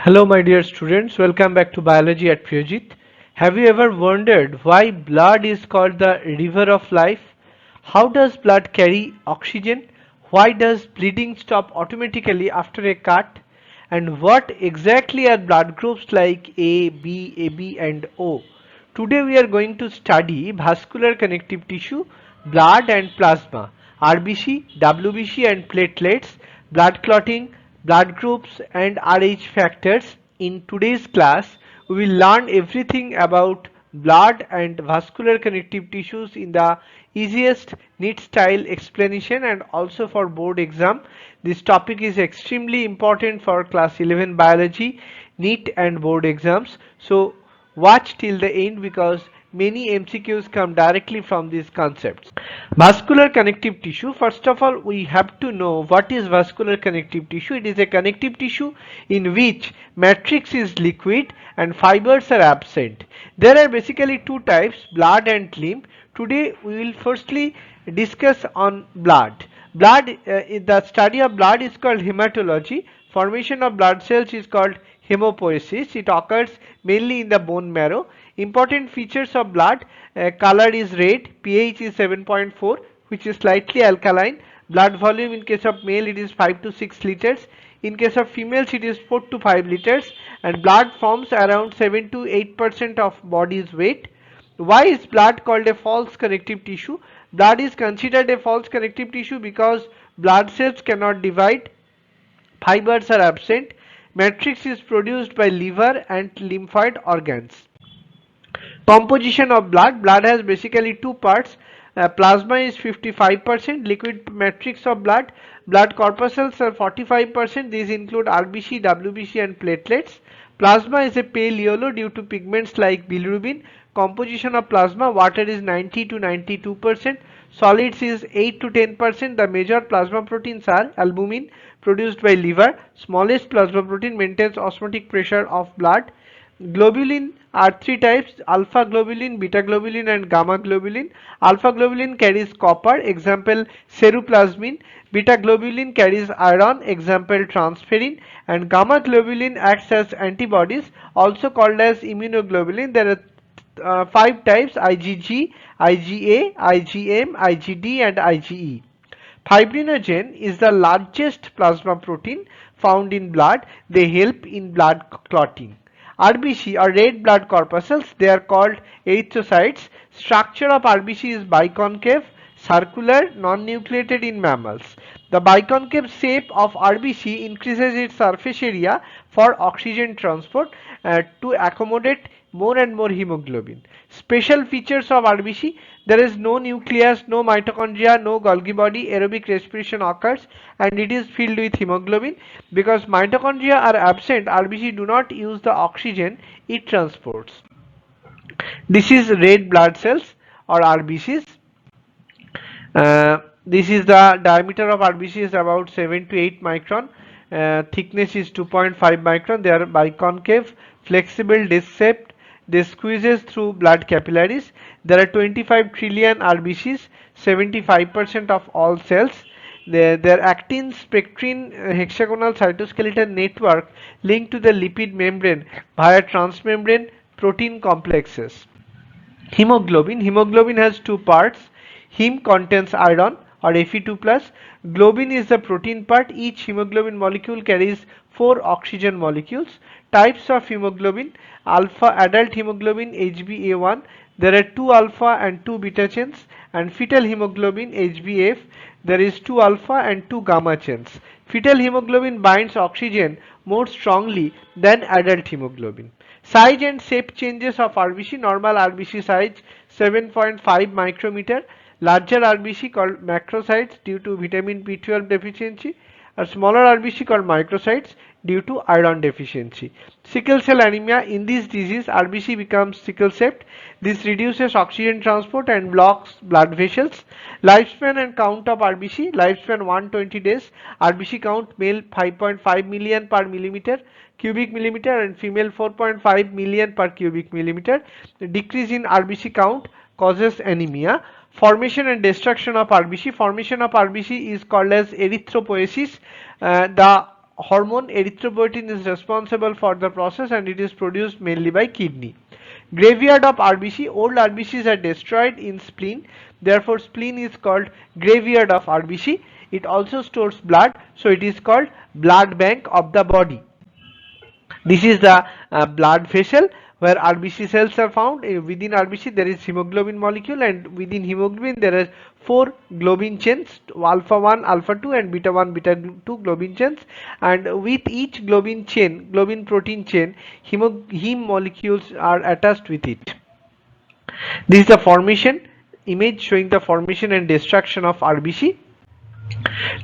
Hello, my dear students. Welcome back to Biology at Priyojit. Have you ever wondered why blood is called the river of life? How does blood carry oxygen? Why does bleeding stop automatically after a cut? And what exactly are blood groups like A, B, AB, and O? Today we are going to study vascular connective tissue, blood and plasma, RBC, WBC and platelets, blood clotting, blood groups and Rh factors. In today's class, we will learn everything about blood and vascular connective tissues in the easiest NEET style explanation and also for board exam. This topic is extremely important for class 11 biology, NEET and board exams. So watch till the end because many MCQs come directly from these concepts. Vascular connective tissue. First of all, we have to know what is vascular connective tissue. It is a connective tissue in which matrix is liquid and fibers are absent. There are basically two types, blood and lymph. Today we will firstly discuss on blood. The study of blood is called hematology. Formation of blood cells is called hemopoiesis. It occurs mainly in the bone marrow. Important features of blood: color is red, pH is 7.4, which is slightly alkaline. Blood volume in case of male it is 5 to 6 liters. In case of females it is 4 to 5 liters, and blood forms around 7 to 8% of body's weight. Why is blood called a false connective tissue? Blood is considered a false connective tissue because blood cells cannot divide, fibers are absent, matrix is produced by liver and lymphoid organs. Composition of blood. Blood has basically two parts. Plasma is 55%, liquid matrix of blood. Blood corpuscles are 45%. These include RBC, WBC and platelets. Plasma is a pale yellow due to pigments like bilirubin. Composition of plasma: water is 90 to 92%. Solids is 8 to 10%. The major plasma proteins are albumin, produced by liver. Smallest plasma protein maintains osmotic pressure of blood. Globulin are three types: alpha globulin, beta globulin and gamma globulin. Alpha globulin carries copper, example ceruplasmin. Beta globulin carries iron, example transferrin. And gamma globulin acts as antibodies, also called as immunoglobulin. There are five types: IgG, IgA, IgM, IgD and IgE. Fibrinogen is the largest plasma protein found in blood. They help in blood clotting. RBC or red blood corpuscles, they are called erythrocytes. Structure of RBC is biconcave, circular, non-nucleated in mammals. The biconcave shape of RBC increases its surface area for oxygen transport to accommodate more and more hemoglobin. Special features of RBC: there is no nucleus, no mitochondria, no Golgi body, aerobic respiration occurs, and it is filled with hemoglobin. Because mitochondria are absent, RBC do not use the oxygen it transports. This is red blood cells or RBCs. This is the diameter of RBC is about 7 to 8 micron. Thickness is 2.5 micron. They are biconcave, flexible, disc shaped. They squeezes through blood capillaries. There are 25 trillion RBCs, 75% of all cells. Their actin spectrin hexagonal cytoskeleton network linked to the lipid membrane via transmembrane protein complexes. Hemoglobin has two parts. Heme contains iron or Fe2 plus. Globin is the protein part. Each hemoglobin molecule carries 4 oxygen molecules. Types of hemoglobin: alpha adult hemoglobin HbA1. There are 2 alpha and 2 beta chains. And fetal hemoglobin HbF. There is 2 alpha and 2 gamma chains. Fetal hemoglobin binds oxygen more strongly than adult hemoglobin. Size and shape changes of RBC. Normal RBC size 7.5 micrometer. Larger RBC called macrocytes due to vitamin B12 deficiency. A smaller RBC called microcytes due to iron deficiency. Sickle cell anemia. In this disease, RBC becomes sickle shaped. This reduces oxygen transport and blocks blood vessels. Lifespan and count of RBC. Lifespan 120 days. RBC count: male 5.5 million per millimeter cubic millimeter and female 4.5 million per cubic millimeter. The decrease in RBC count causes anemia. Formation and destruction of RBC. Formation of RBC is called as erythropoiesis. The hormone erythropoietin is responsible for the process, and it is produced mainly by kidney. Graveyard of RBC. Old RBCs are destroyed in spleen, therefore spleen is called graveyard of RBC. It also stores blood, so it is called blood bank of the body. This is the blood vessel where RBC cells are found. Within RBC there is hemoglobin molecule, and within hemoglobin there are four globin chains, alpha 1, alpha 2 and beta 1, beta 2 globin chains, and with each globin chain, globin protein chain, heme molecules are attached with it. This is the formation image showing the formation and destruction of RBC.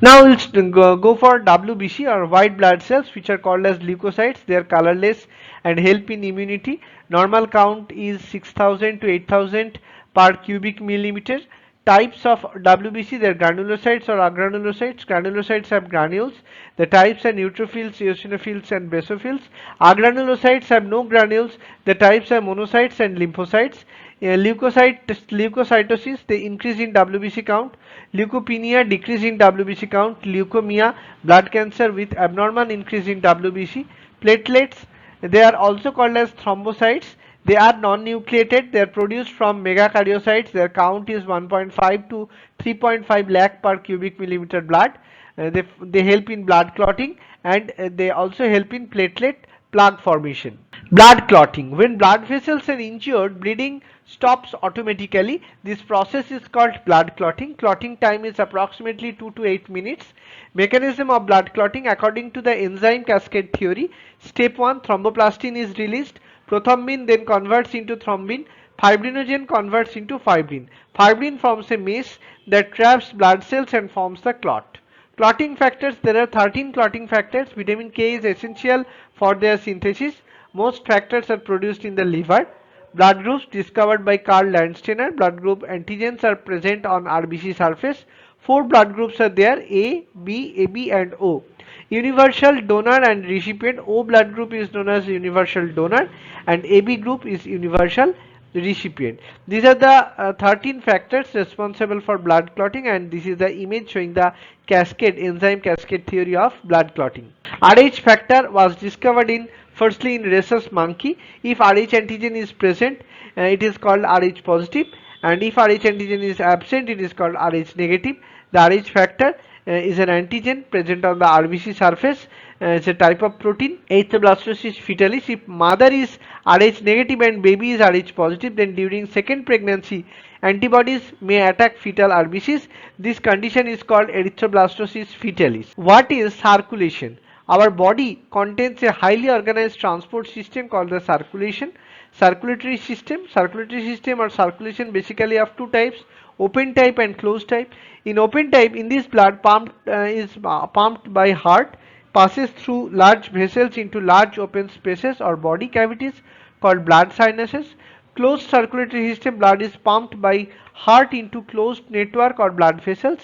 Now we'll go for WBC, or white blood cells, which are called as leukocytes. They are colorless and help in immunity. Normal count is 6,000 to 8,000 per cubic millimeter. Types of WBC, they are granulocytes or agranulocytes. Granulocytes have granules. The types are neutrophils, eosinophils and basophils. Agranulocytes have no granules. The types are monocytes and lymphocytes. Leukocytosis, they increase in WBC count. Leukopenia, decrease in WBC count. Leukemia, blood cancer with abnormal increase in WBC. Platelets, they are also called as thrombocytes. They are non-nucleated. They are produced from megakaryocytes. Their count is 1.5 to 3.5 lakh per cubic millimeter blood. They help in blood clotting, and they also help in platelet plug formation. Blood clotting. When blood vessels are injured, bleeding stops automatically. This process is called blood clotting. Clotting time is approximately 2 to 8 minutes. Mechanism of blood clotting according to the enzyme cascade theory. Step 1, thromboplastin is released. Prothrombin then converts into thrombin. Fibrinogen converts into fibrin. Fibrin forms a mesh that traps blood cells and forms the clot. Clotting factors, there are 13 clotting factors. Vitamin K is essential for their synthesis. Most factors are produced in the liver. Blood groups discovered by Karl Landsteiner. Blood group antigens are present on RBC surface. Four blood groups are there: A, B, AB and O. Universal donor and recipient. O blood group is known as universal donor, and AB group is universal recipient. These are the 13 factors responsible for blood clotting, and this is the image showing the cascade, enzyme cascade theory of blood clotting. Rh factor was discovered in firstly in rhesus monkey. If Rh antigen is present, it is called Rh positive, and if Rh antigen is absent, it is called Rh negative. The Rh factor is an antigen present on the RBC surface. It's a type of protein. Erythroblastosis fetalis. If mother is Rh negative and baby is Rh positive, then during second pregnancy, antibodies may attack fetal RBCs. This condition is called erythroblastosis fetalis. What is circulation? Our body contains a highly organized transport system called the circulatory system. Circulatory system or circulation basically of two types: open type and closed type. In open type, in this blood is pumped by heart, passes through large vessels into large open spaces or body cavities called blood sinuses. Closed circulatory system, blood is pumped by heart into closed network or blood vessels.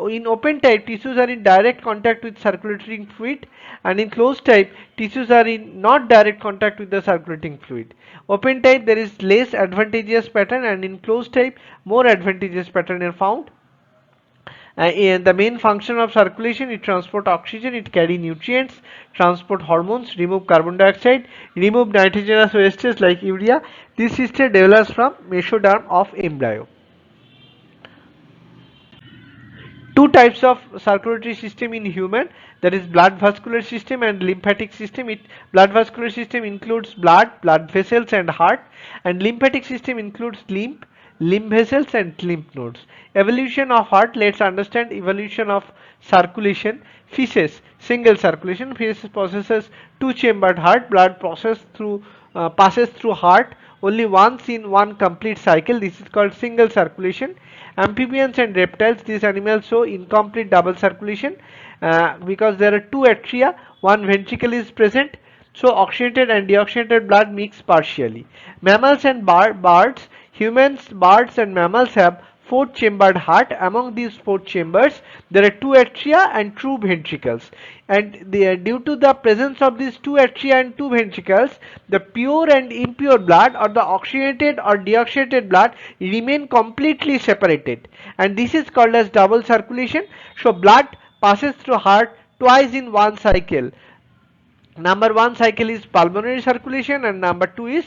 In open type, tissues are in direct contact with circulating fluid, and in closed type, tissues are in not direct contact with the circulating fluid. Open type, there is less advantageous pattern, and in closed type, more advantageous pattern are found. And the main function of circulation is transport oxygen, it carry nutrients, transport hormones, remove carbon dioxide, remove nitrogenous wastes like urea. This system develops from mesoderm of embryo. Two types of circulatory system in human, that is blood vascular system and lymphatic system. Blood vascular system includes blood vessels and heart, and lymphatic system includes lymph vessels and lymph nodes. Evolution of heart, let's understand evolution of circulation. Feces, single circulation. Feces possesses two chambered heart. Blood passes through heart only once in one complete cycle. This is called single circulation. Amphibians and reptiles, these animals show incomplete double circulation because there are two atria, one ventricle is present, so oxygenated and deoxygenated blood mix partially. Mammals and birds, humans, birds and mammals have four chambered heart. Among these four chambers, there are two atria and two ventricles, and due to the presence of these two atria and two ventricles, the pure and impure blood or the oxygenated or deoxygenated blood remain completely separated, and this is called as double circulation. So blood passes through heart twice in one cycle. Number one cycle is pulmonary circulation and number two is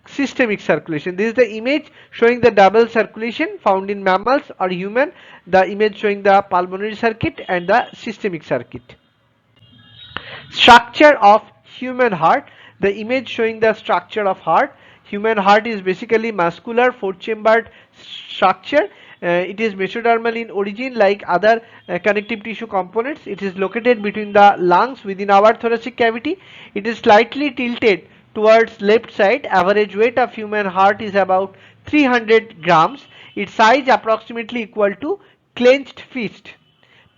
systemic circulation. This is the image showing the double circulation found in mammals or human, the image showing the pulmonary circuit and the systemic circuit. Structure of human heart, the image showing the structure of heart. Human heart is basically muscular four chambered structure. It is mesodermal in origin like other connective tissue components. It is located between the lungs within our thoracic cavity. It is slightly tilted towards left side. Average weight of human heart is about 300 grams. Its size approximately equal to clenched fist.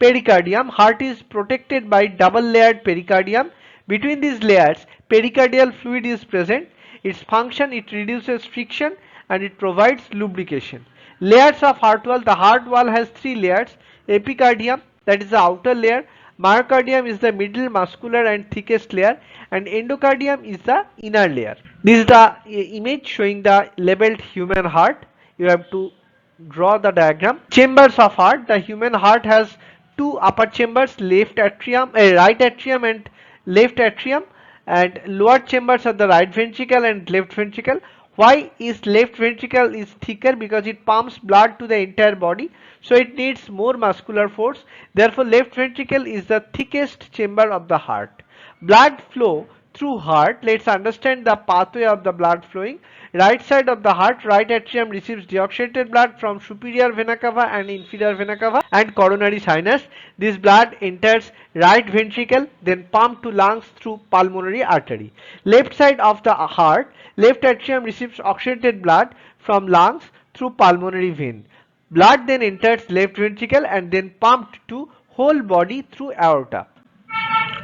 Pericardium, heart is protected by double layered pericardium. Between these layers pericardial fluid is present. Its function, it reduces friction and it provides lubrication. Layers of heart wall, the heart wall has three layers. Epicardium, that is the outer layer. Myocardium is the middle muscular and thickest layer, and endocardium is the inner layer. This is the image showing the labeled human heart. You have to draw the diagram. Chambers of heart, the human heart has two upper chambers, right atrium and left atrium, and lower chambers are the right ventricle and left ventricle. Why is left ventricle is thicker? Because it pumps blood to the entire body, so it needs more muscular force. Therefore left ventricle is the thickest chamber of the heart. Blood flow through heart, let's understand the pathway of the blood flowing. Right side of the heart, right atrium receives deoxygenated blood from superior vena cava and inferior vena cava and coronary sinus. This blood enters right ventricle, then pumped to lungs through pulmonary artery. Left side of the heart, left atrium receives oxygenated blood from lungs through pulmonary vein. Blood then enters left ventricle and then pumped to whole body through aorta.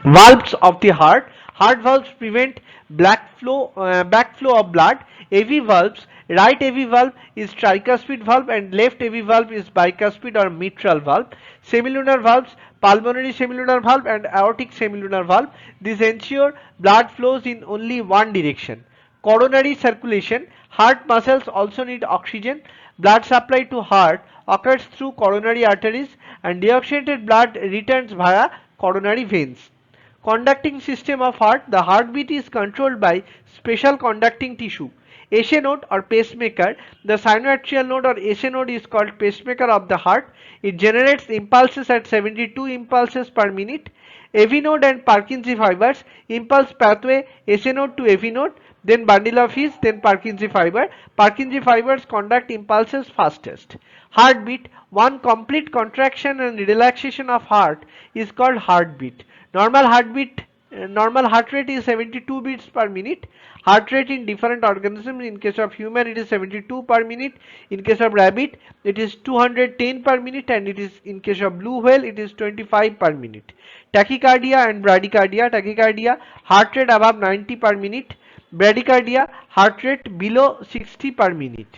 Valves of the heart. Heart valves prevent backflow of blood. AV valves. Right AV valve is tricuspid valve and left AV valve is bicuspid or mitral valve. Semilunar valves, pulmonary semilunar valve and aortic semilunar valve. These ensure blood flows in only one direction. Coronary circulation. Heart muscles also need oxygen. Blood supply to heart occurs through coronary arteries and deoxygenated blood returns via coronary veins. Conducting system of heart. The heartbeat is controlled by special conducting tissue. SA node or pacemaker. The sinoatrial node or SA node is called pacemaker of the heart. It generates impulses at 72 impulses per minute. AV node and Purkinje fibers. Impulse pathway SA node to AV node, then bundle of his, then Purkinje fiber. Purkinje fibers conduct impulses fastest. Heartbeat. One complete contraction and relaxation of heart is called heartbeat. Normal heart rate is 72 beats per minute. Heart rate in different organisms, in case of human it is 72 per minute, in case of rabbit it is 210 per minute, and it is in case of blue whale it is 25 per minute. Tachycardia and bradycardia. Tachycardia, heart rate above 90 per minute. Bradycardia, heart rate below 60 per minute.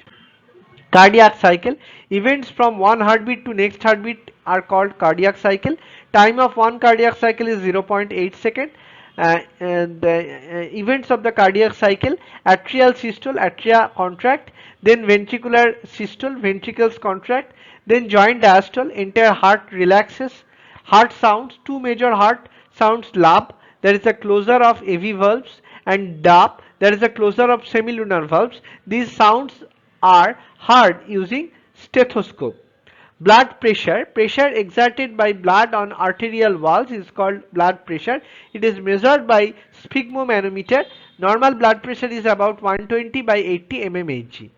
Cardiac cycle. Events from one heartbeat to next heartbeat are called cardiac cycle. Time of one cardiac cycle is 0.8 second. And events of the cardiac cycle: atrial systole, atria contract, then ventricular systole, ventricles contract, then joint diastole, entire heart relaxes. Heart sounds. Two major heart sounds: lap, that is the closure of AV valves, and dap, that is the closure of semilunar valves. These sounds are heard using stethoscope. Blood pressure. Pressure exerted by blood on arterial walls is called blood pressure. It is measured by sphygmomanometer. Normal blood pressure is about 120 by 80 mmHg.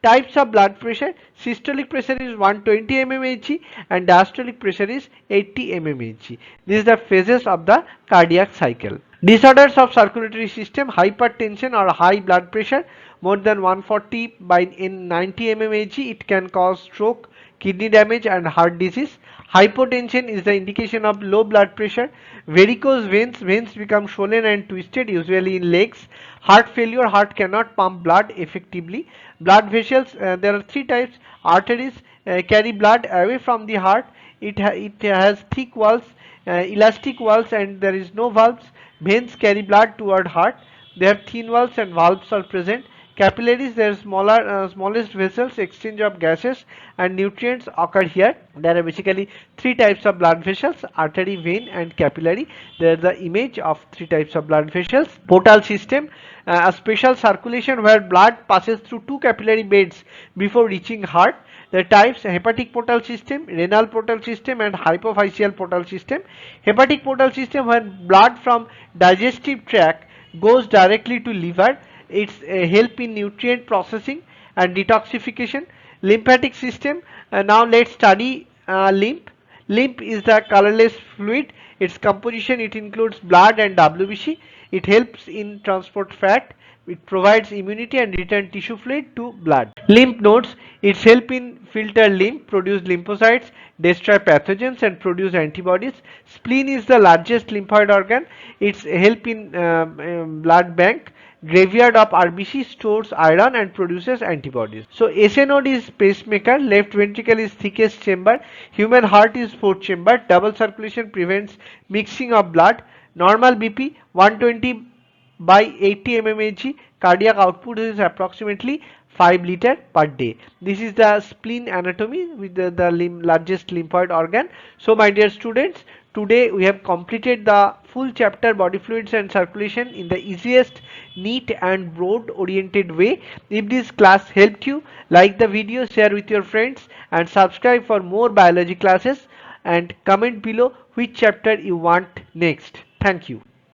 Types of blood pressure: systolic pressure is 120 mmHg and diastolic pressure is 80 mmHg. This is the phases of the cardiac cycle. Disorders of circulatory system: hypertension or high blood pressure more than 140 by in 90 mmHg. It can cause stroke, kidney damage and heart disease. Hypotension is the indication of low blood pressure. Varicose veins. Veins become swollen and twisted, usually in legs. Heart failure. Heart cannot pump blood effectively. Blood vessels. There are three types. Arteries carry blood away from the heart. It has thick walls, elastic walls, and there is no valves. Veins carry blood toward heart. They have thin walls and valves are present. Capillaries, there are smallest vessels, exchange of gases and nutrients occur here. There are basically three types of blood vessels: artery, vein, and capillary. There is the image of three types of blood vessels. Portal system, a special circulation where blood passes through two capillary beds before reaching heart. The types: hepatic portal system, renal portal system, and hypophyseal portal system. Hepatic portal system, when blood from digestive tract goes directly to liver. It's help in nutrient processing and detoxification. Lymphatic system, now let's study lymph. Lymph is the colorless fluid. Its composition, it includes blood and WBC. It helps in transport fat. It provides immunity and return tissue fluid to blood. Lymph nodes, its help in filter lymph, produce lymphocytes, destroy pathogens and produce antibodies. Spleen is the largest lymphoid organ. Its help in blood bank. Graveyard of RBC, stores iron and produces antibodies. So SA node is pacemaker. Left ventricle is thickest chamber. Human heart is fourth chamber. Double circulation prevents mixing of blood. Normal BP 120 by 80 mmHg. Cardiac output is approximately 5 liter per day. This is the spleen anatomy with the largest lymphoid organ. So my dear students, today we have completed the full chapter body fluids and circulation in the easiest, neat and broad oriented way. If this class helped you, like the video, share with your friends and subscribe for more biology classes, and comment below which chapter you want next. Thank you.